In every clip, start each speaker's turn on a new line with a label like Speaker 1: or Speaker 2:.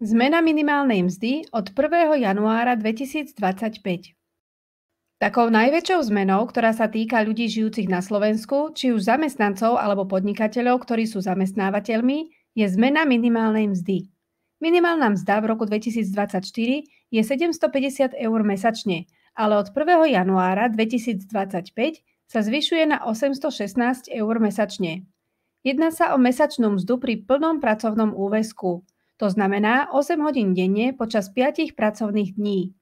Speaker 1: Zmena minimálnej mzdy od 1. januára 2025. Takou najväčšou zmenou, ktorá sa týka ľudí žijúcich na Slovensku, či už zamestnancov alebo podnikateľov, ktorí sú zamestnávateľmi, je zmena minimálnej mzdy. Minimálna mzda v roku 2024 je 750 eur mesačne, ale od 1. januára 2025 sa zvyšuje na 816 eur mesačne. Jedná sa o mesačnú mzdu pri plnom pracovnom úväzku. To znamená 8 hodín denne počas 5 pracovných dní.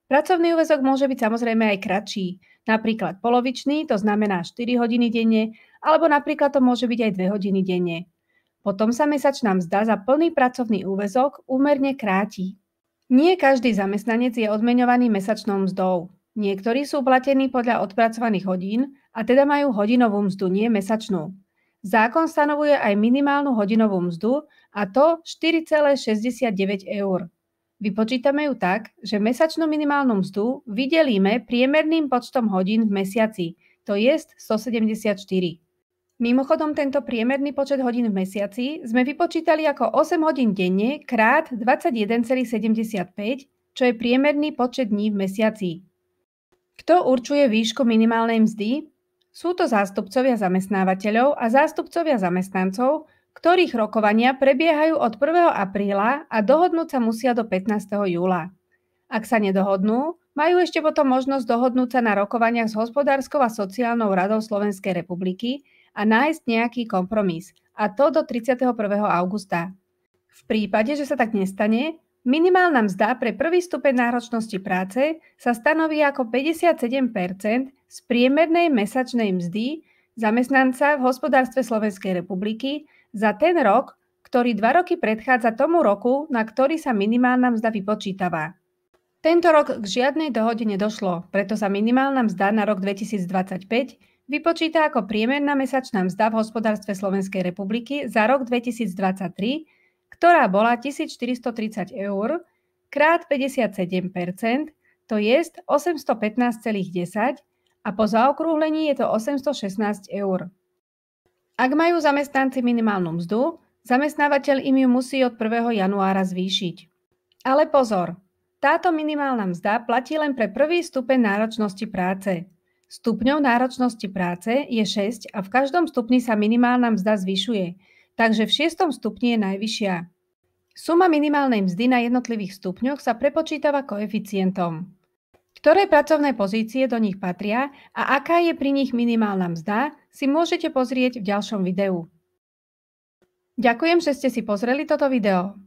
Speaker 1: Pracovný úväzok môže byť samozrejme aj kratší, napríklad polovičný, to znamená 4 hodiny denne, alebo napríklad to môže byť aj 2 hodiny denne. Potom sa mesačná mzda za plný pracovný úväzok úmerne kráti. Nie každý zamestnanec je odmeňovaný mesačnou mzdou. Niektorí sú platení podľa odpracovaných hodín a teda majú hodinovú mzdu, nie mesačnú. Zákon stanovuje aj minimálnu hodinovú mzdu a to 4,69 eur. Vypočítame ju tak, že mesačnú minimálnu mzdu vydelíme priemerným počtom hodín v mesiaci, to je 174. Mimochodom, tento priemerný počet hodín v mesiaci sme vypočítali ako 8 hodín denne krát 21,75, čo je priemerný počet dní v mesiaci. Kto určuje výšku minimálnej mzdy? Sú to zástupcovia zamestnávateľov a zástupcovia zamestnancov, ktorých rokovania prebiehajú od 1. apríla a dohodnúť sa musia do 15. júla. Ak sa nedohodnú, majú ešte potom možnosť dohodnúť sa na rokovaniach s Hospodárskou a sociálnou radou Slovenskej republiky a nájsť nejaký kompromis, a to do 31. augusta. V prípade, že sa tak nestane, minimálna mzda pre prvý stupeň náročnosti práce sa stanoví ako 57% z priemernej mesačnej mzdy zamestnanca v hospodárstve Slovenskej republiky za ten rok, ktorý 2 roky predchádza tomu roku, na ktorý sa minimálna mzda vypočítava. Tento rok k žiadnej dohode nedošlo, preto sa minimálna mzda na rok 2025 vypočíta ako priemerná mesačná mzda v hospodárstve Slovenskej republiky za rok 2023, ktorá bola 1430 eur krát 57%, to je 815,10 a po zaokrúhlení je to 816 eur. Ak majú zamestnanci minimálnu mzdu, zamestnávateľ im ju musí od 1. januára zvýšiť. Ale pozor, táto minimálna mzda platí len pre prvý stupeň náročnosti práce. Stupňov náročnosti práce je 6 a v každom stupni sa minimálna mzda zvyšuje, takže v 6. stupni je najvyššia. Suma minimálnej mzdy na jednotlivých stupňoch sa prepočítava koeficientom. Ktoré pracovné pozície do nich patria a aká je pri nich minimálna mzda, si môžete pozrieť v ďalšom videu. Ďakujem, že ste si pozreli toto video.